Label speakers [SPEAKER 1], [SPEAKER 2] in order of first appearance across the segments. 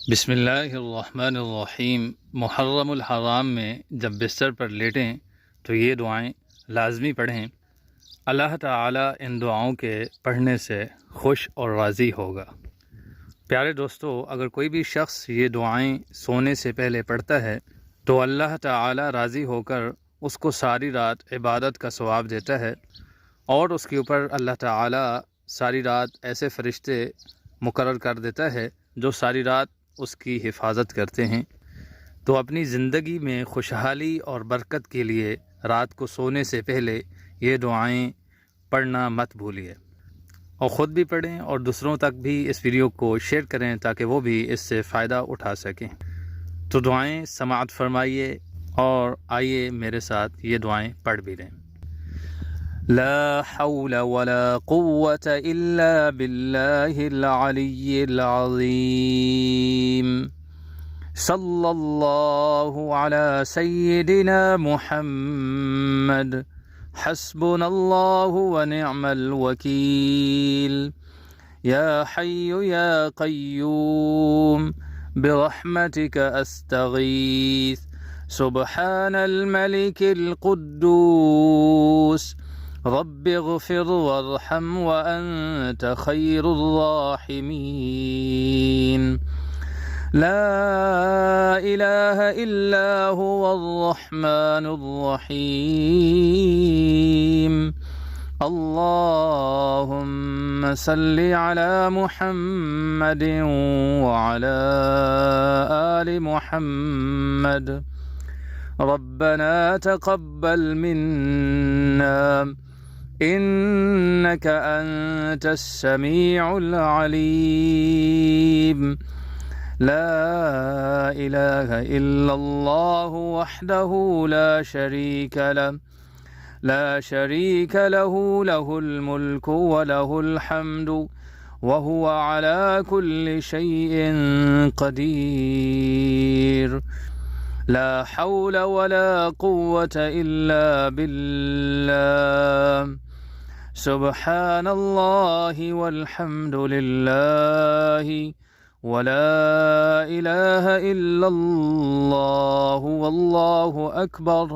[SPEAKER 1] बिस्मिल्लाहिर्रहमानिर्रहीम। मुहर्रमुल हराम में जब बिस्तर पर लेटें तो ये दुआएं लाजमी पढ़ें। अल्लाह ताला इन दुआओं के पढ़ने से खुश और राज़ी होगा। प्यारे दोस्तों, अगर कोई भी शख्स ये दुआएं सोने से पहले पढ़ता है तो अल्लाह ताला राज़ी होकर उसको सारी रात इबादत का सवाब देता है और उसके ऊपर अल्लाह ताला सारी रात ऐसे फ़रिश्ते मुकर्रर कर देता है जो सारी रात उसकी हिफाजत करते हैं। तो अपनी ज़िंदगी में खुशहाली और बरकत के लिए रात को सोने से पहले ये दुआएं पढ़ना मत भूलिए और ख़ुद भी पढ़ें और दूसरों तक भी इस वीडियो को शेयर करें ताकि वो भी इससे फ़ायदा उठा सकें। तो दुआएं समाअत फरमाइए और आइए मेरे साथ ये दुआएं पढ़ भी लें। ला हौला वला कुव्वत इल्ला बिल्लाहिल अलिय्यिल अज़ीम। सल्लल्लाहु अला सय्यिदिना मुहम्मद। हस्बुनल्लाहु व निअमल वकील। या हय्यु या क़य्यूम बिरहमतिक अस्तगीथ। सुब्हानल मलिकिल कुद्दूस रब्बिग़फिर वरहम व अन्त खैरुर राहिमीन। ला इलाहा इल्ला हुवर रहमानुर रहीम। अल्लाहुम्मा सल्लि अला मुहम्मदिन व अला आलि मुहम्मद। रब्बना तक़ब्बल मिन्ना इन्नका अंतस समीउल अलीम। ला इलाहा इल्लल्लाहु वहदहु ला शरीक लहु लहुल मुल्कु व लहुल हम्दु व हुवा अला कुल्लि शैइन क़दीर। ला हौला वला कुव्वत इल्ला बिल्लाह। सुब्हानल्लाहि वल्हम्दुलिल्लाहि वला इलाहा इल्लल्लाहु वल्लाहु अकबर।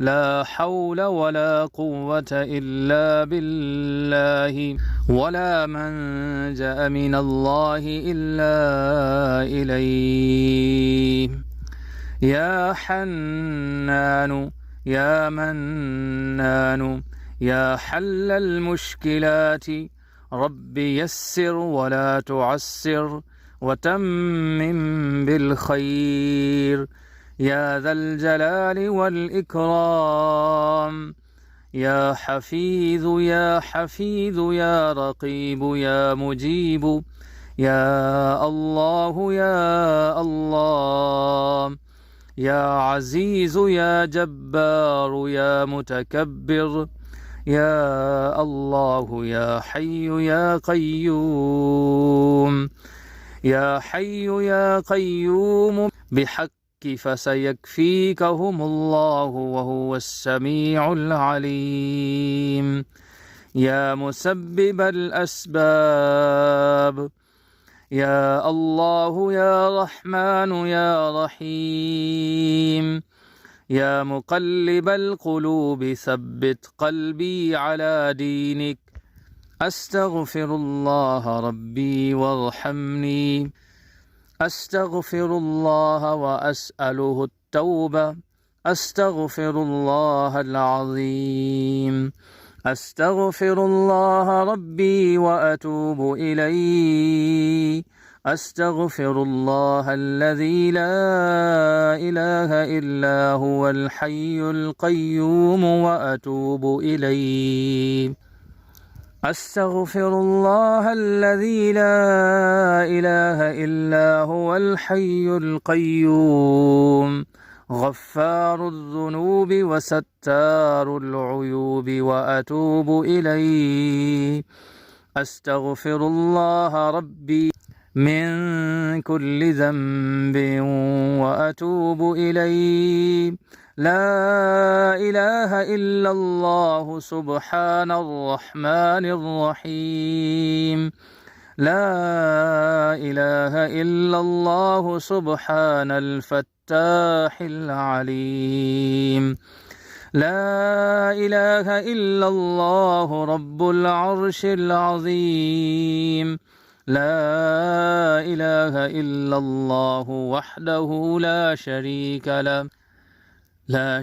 [SPEAKER 1] ला हौला वला कुव्वत इल्ला बिल्लाहि वला मल्जअ मिनल्लाहि इल्ला इलैहि। या हन्नानु या मन्नानु या हल्लल मुश्किलाति रब्बि यस्सिर वला तुअस्सिर वतम्मिम बिल खैर। या ज़ल जलालि वल इकराम। या हफीज़ु या हफीज़ु या रक़ीबु या मुजीबु। या अल्लाहु या अल्लाह। या अज़ीज़ु या जब्बारु या मुतकब्बिर। या अल्लाहु या हय्यु या क़य्यूम। या हय्यु या क़य्यूम बिहक़्क़ि फसयकफ़ीकहुमुल्लाहु व हुवस समीउल अलीम। या मुसब्बिबल अस्बाब। या अल्लाहु या रहमानु या रहीम। या मुक़ल्लिबल क़ुलूबि सब्बित क़ल्बी अला दीनिक। अस्तग़फिरुल्लाह रब्बी वरहमनी। अस्तग़फिरुल्लाह व अस्अलुहु तौबा। अस्तग़फिरुल्लाहल अज़ीम। अस्तग़फिरुल्लाह रब्बी व अतूबु इलैहि। अस्तग़फिरुल्लाहल्लज़ी ला इलाहा इल्ला हुवल हय्युल क़य्यूम व अतूबु इलैहि। अस्तग़फिरुल्लाहल्लज़ी ला इलाहा इल्ला हुवल हय्युल क़य्यूम। गफ़्फ़ारुज़्ज़ुनूबि व सत्तारुल उयूबि व अतूबु इलैहि। अस्तग़फिरुल्लाह रब्बी मिन कुल्लि ज़ंबिन व अतूबु इलैहि। ला इलाहा इल्लल्लाहु सुब्हानर रहमानिर रहीम। لا إله إلا الله سبحان الفتاح العليم. لا إله إلا الله رب العرش العظيم. لا إله إلا الله وحده لا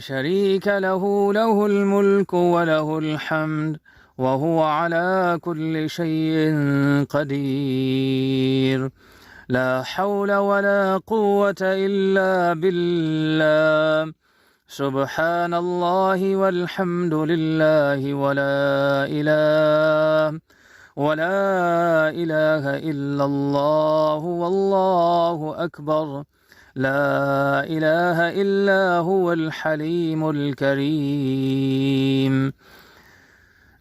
[SPEAKER 1] شريك له، له الملك وله الحمد وهو على كل شيء قدير. لا حول ولا قوة إلا بالله. سبحان الله والحمد لله ولا إله إلا الله والله أكبر. لا إله إلا هو الحليم الكريم.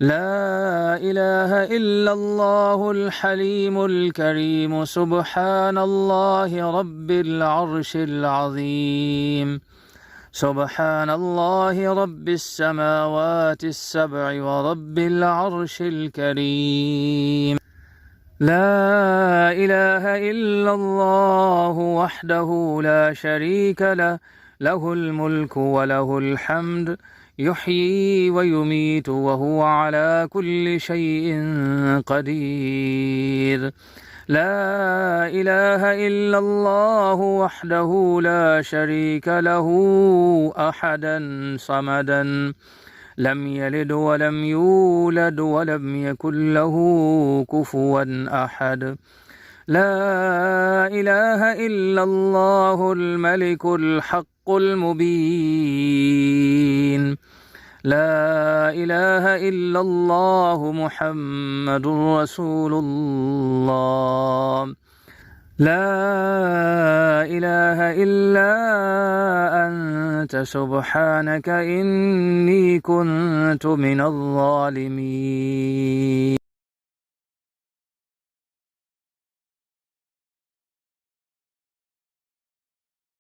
[SPEAKER 1] لا إله إلا الله الحليم الكريم. سبحان الله رب العرش العظيم. سبحان الله رب السماوات السبع ورب العرش الكريم. لا إله إلا الله وحده لا شريك له، له الملك وله الحمد يحيي ويميت وهو على كل شيء قدير. لا إله إلا الله وحده لا شريك له أحدا صمدا لم يلد ولم يولد ولم يكن له كفوا أحد. لا إله إلا الله الملك الحق المبين. لا إله إلا الله محمد رسول الله. لا إله إلا أنت سبحانك إني كنت من الظالمين.